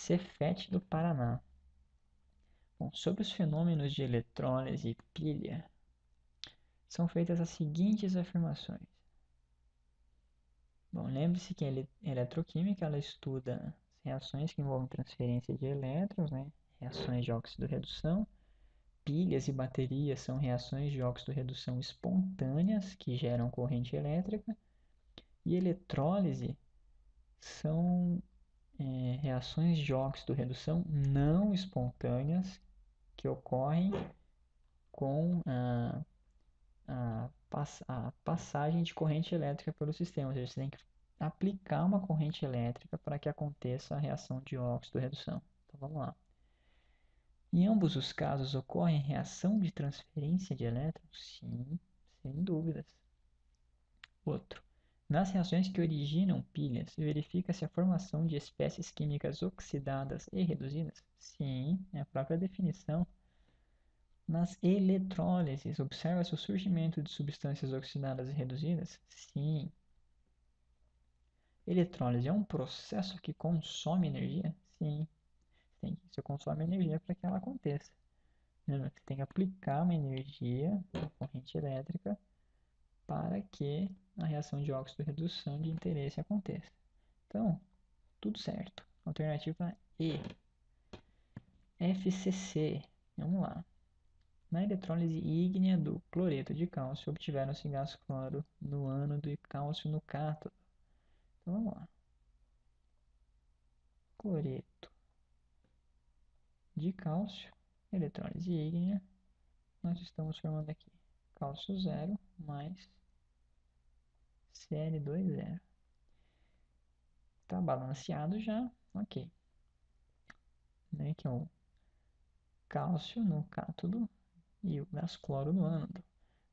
Cefet do Paraná. Bom, sobre os fenômenos de eletrólise e pilha, são feitas as seguintes afirmações. Bom, lembre-se que a eletroquímica ela estuda reações que envolvem transferência de elétrons, né? Reações de óxido-redução. Pilhas e baterias são reações de óxido-redução espontâneas que geram corrente elétrica. E eletrólise são reações de óxido-redução não espontâneas que ocorrem com a passagem de corrente elétrica pelo sistema. Ou seja, você tem que aplicar uma corrente elétrica para que aconteça a reação de óxido-redução. Então vamos lá. Em ambos os casos ocorre reação de transferência de elétrons? Sim, sem dúvidas. Outro. Nas reações que originam pilhas, verifica-se a formação de espécies químicas oxidadas e reduzidas? Sim, é a própria definição. Nas eletrólises, observa-se o surgimento de substâncias oxidadas e reduzidas? Sim. Eletrólise é um processo que consome energia? Sim. Você consome energia para que ela aconteça. Você tem que aplicar uma energia, uma corrente elétrica, para que a reação de óxido-redução de interesse aconteça. Então, tudo certo. Alternativa E. FCC. Vamos lá. Na eletrólise ígnea do cloreto de cálcio, obtiveram-se gás cloro no ânodo e cálcio no cátodo. Então, vamos lá. Cloreto de cálcio, eletrólise ígnea. Nós estamos formando aqui cálcio 0 mais Cl2,0. Está balanceado já, ok. Né, que é o cálcio no cátodo e o gás cloro no ânodo.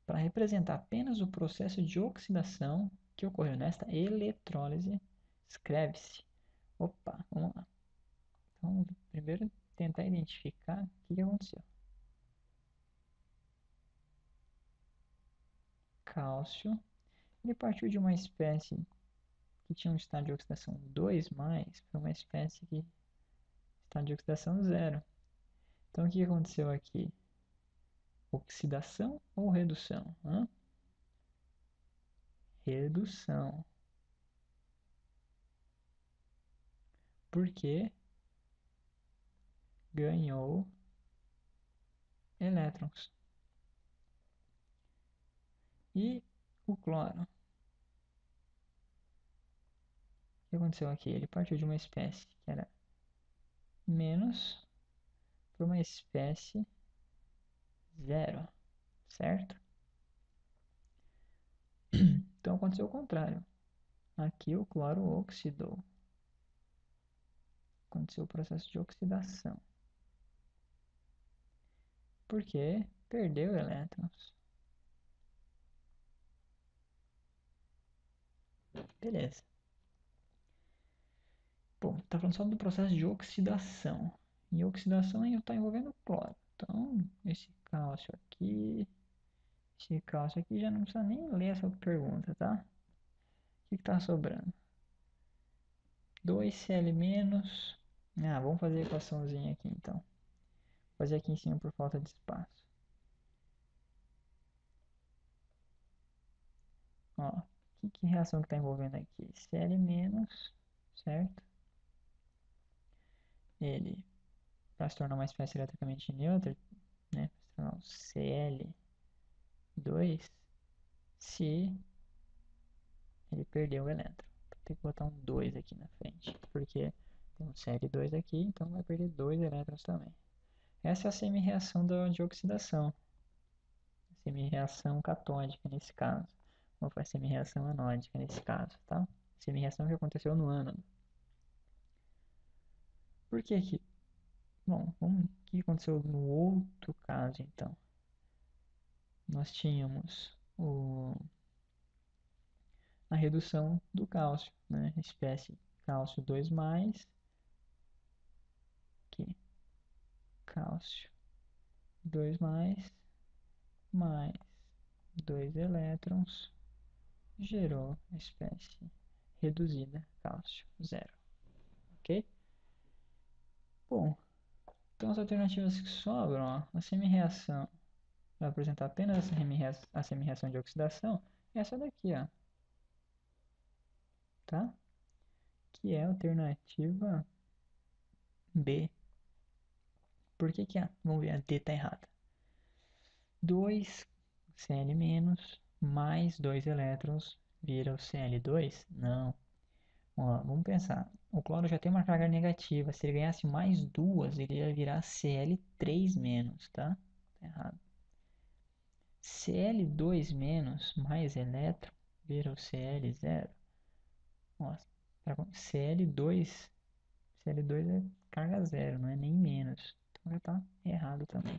Para representar apenas o processo de oxidação que ocorreu nesta eletrólise, escreve-se. Opa, vamos lá. Então, primeiro tentar identificar o que aconteceu. Cálcio, ele partiu de uma espécie que tinha um estado de oxidação 2+, para uma espécie que está de oxidação 0. Então, o que aconteceu aqui? Oxidação ou redução? Redução. Porque ganhou elétrons. E o cloro? O que aconteceu aqui? Ele partiu de uma espécie que era menos para uma espécie 0, certo? Então aconteceu o contrário. Aqui o cloro oxidou. Aconteceu o processo de oxidação. Porque perdeu elétrons. Beleza. Bom, está falando só do processo de oxidação. E oxidação está envolvendo cloro. Então, esse cálcio aqui já não precisa nem ler essa pergunta, tá? O que está sobrando? 2Cl-. Vamos fazer a equaçãozinha aqui então. Vou fazer aqui em cima por falta de espaço. Ó, que reação que está envolvendo aqui? Cl-, certo? Ele, para se tornar uma espécie eletricamente neutra, né, para se tornar um Cl2, se ele perdeu o elétron. Tem que botar um 2 aqui na frente, porque tem um Cl2 aqui, então vai perder 2 elétrons também. Essa é a semi-reação de oxidação. Semi-reação catódica nesse caso. Ou foi semi-reação anódica nesse caso, tá? Semi-reação que aconteceu no ânodo. Por que que... Bom, o que aconteceu no outro caso, então? Nós tínhamos a redução do cálcio, né? Espécie cálcio 2+, aqui, cálcio 2+, mais 2 elétrons, gerou a espécie reduzida cálcio 0, ok? Bom, então as alternativas que sobram, ó, a semi-reação vai apresentar apenas a semi-reação de oxidação, é essa daqui, ó, tá? Que é a alternativa B. Por que que a, vamos ver, a D está errada? 2 Cl- mais 2 elétrons vira o Cl2? Não. Ó, vamos pensar. O cloro já tem uma carga negativa. Se ele ganhasse mais duas, ele ia virar Cl3-, tá? Tá errado. Cl2- mais elétron vira o Cl0. Nossa, Cl2 é carga zero, não é nem menos. Então já tá errado também.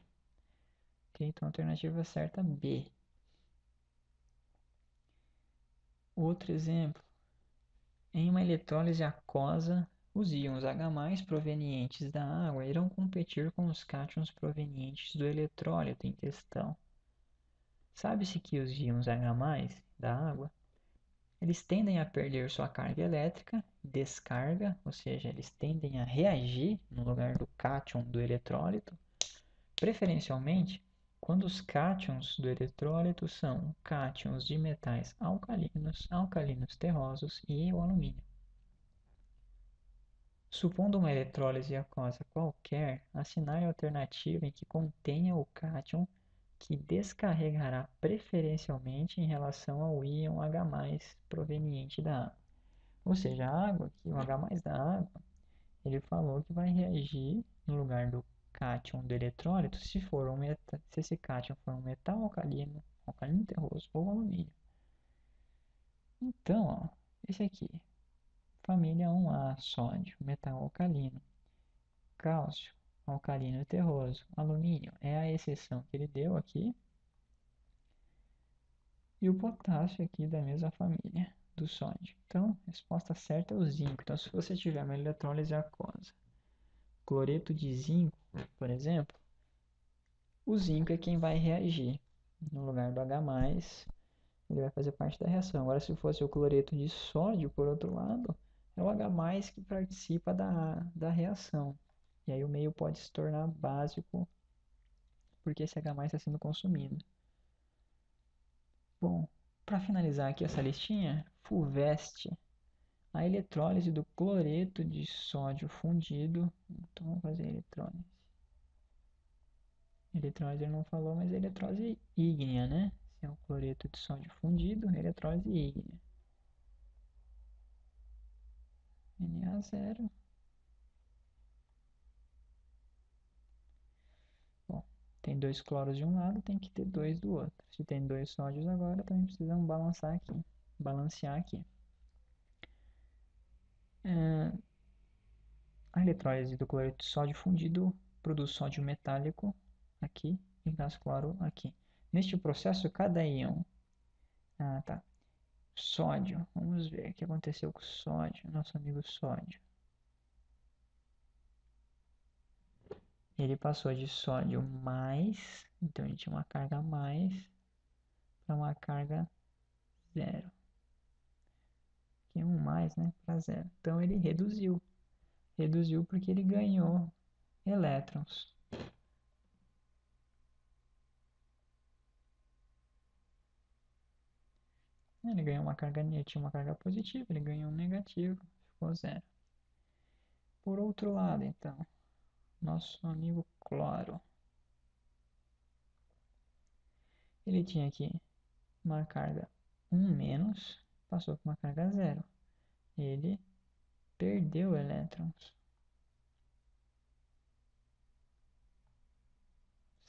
Ok, então a alternativa certa é B. Outro exemplo. Em uma eletrólise aquosa, os íons H+ provenientes da água irão competir com os cátions provenientes do eletrólito em questão. Sabe-se que os íons H+ da água, eles tendem a perder sua carga elétrica, descarga, ou seja, eles tendem a reagir no lugar do cátion do eletrólito, preferencialmente quando os cátions do eletrólito são cátions de metais alcalinos, alcalinos terrosos e o alumínio. Supondo uma eletrólise aquosa qualquer, assinale a alternativa em que contenha o cátion que descarregará preferencialmente em relação ao íon H+ proveniente da água. Ou seja, a água aqui, o H+ da água, ele falou que vai reagir no lugar do cátion do eletrólito se esse cátion for um metal alcalino, alcalino terroso ou alumínio. Então, ó, esse aqui, família 1A, sódio, metal alcalino, cálcio, alcalino terroso, alumínio, é a exceção que ele deu aqui. E o potássio aqui da mesma família, do sódio. Então, a resposta certa é o zinco. Então, se você tiver uma eletrólise aquosa, cloreto de zinco, por exemplo, o zinco é quem vai reagir. No lugar do H+, ele vai fazer parte da reação. Agora, se fosse o cloreto de sódio, por outro lado, é o H+ que participa da reação. E aí o meio pode se tornar básico, porque esse H+ está sendo consumido. Bom, para finalizar aqui essa listinha, FUVEST, a eletrólise do cloreto de sódio fundido. Então vamos fazer a eletrólise. Eletrólise ele não falou, mas é eletrólise ígnea, né? Se é o cloreto de sódio fundido, eletrólise ígnea. Na0. Bom, tem 2 cloros de um lado, tem que ter 2 do outro. Se tem 2 sódios agora, também precisamos balancear aqui. A eletrólise do cloreto de sódio fundido produz sódio metálico aqui e gás cloro aqui. Neste processo, cada íon... tá. Sódio. Vamos ver o que aconteceu com o sódio, nosso amigo sódio. Ele passou de sódio mais, então ele tinha uma carga mais, para uma carga zero. Aqui mais, né, para zero. Então ele reduziu. Reduziu porque ele ganhou elétrons. Ele ganhou uma carga, ele tinha uma carga positiva, ele ganhou um negativo, ficou zero. Por outro lado, então, nosso amigo cloro. Ele tinha aqui uma carga 1-, passou para uma carga zero. Ele perdeu elétrons,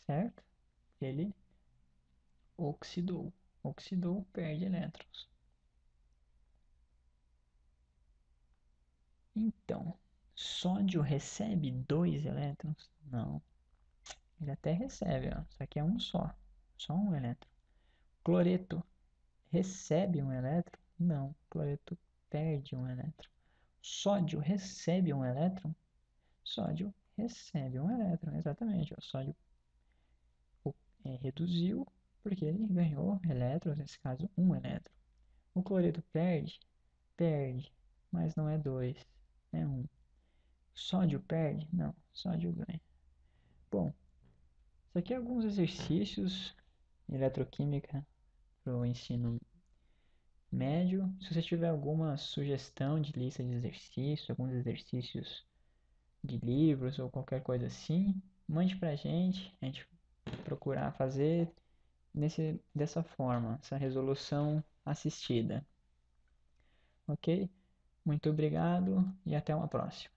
certo? Ele oxidou. Oxidou, perde elétrons. Então, sódio recebe 2 elétrons? Não. Ele até recebe, ó. Isso aqui é um só. Só um elétron. Cloreto recebe um elétron? Não. Cloreto perde um elétron. Sódio recebe um elétron? Sódio recebe um elétron, exatamente. O sódio reduziu porque ele ganhou elétrons, nesse caso, um elétron. O cloreto perde? Perde, mas não é 2, é 1. Sódio perde? Não, sódio ganha. Bom, isso aqui é alguns exercícios de eletroquímica para o ensino médio. Se você tiver alguma sugestão de lista de exercícios, alguns exercícios de livros ou qualquer coisa assim, mande pra gente, a gente procurar fazer dessa forma, essa resolução assistida. Ok? Muito obrigado e até uma próxima.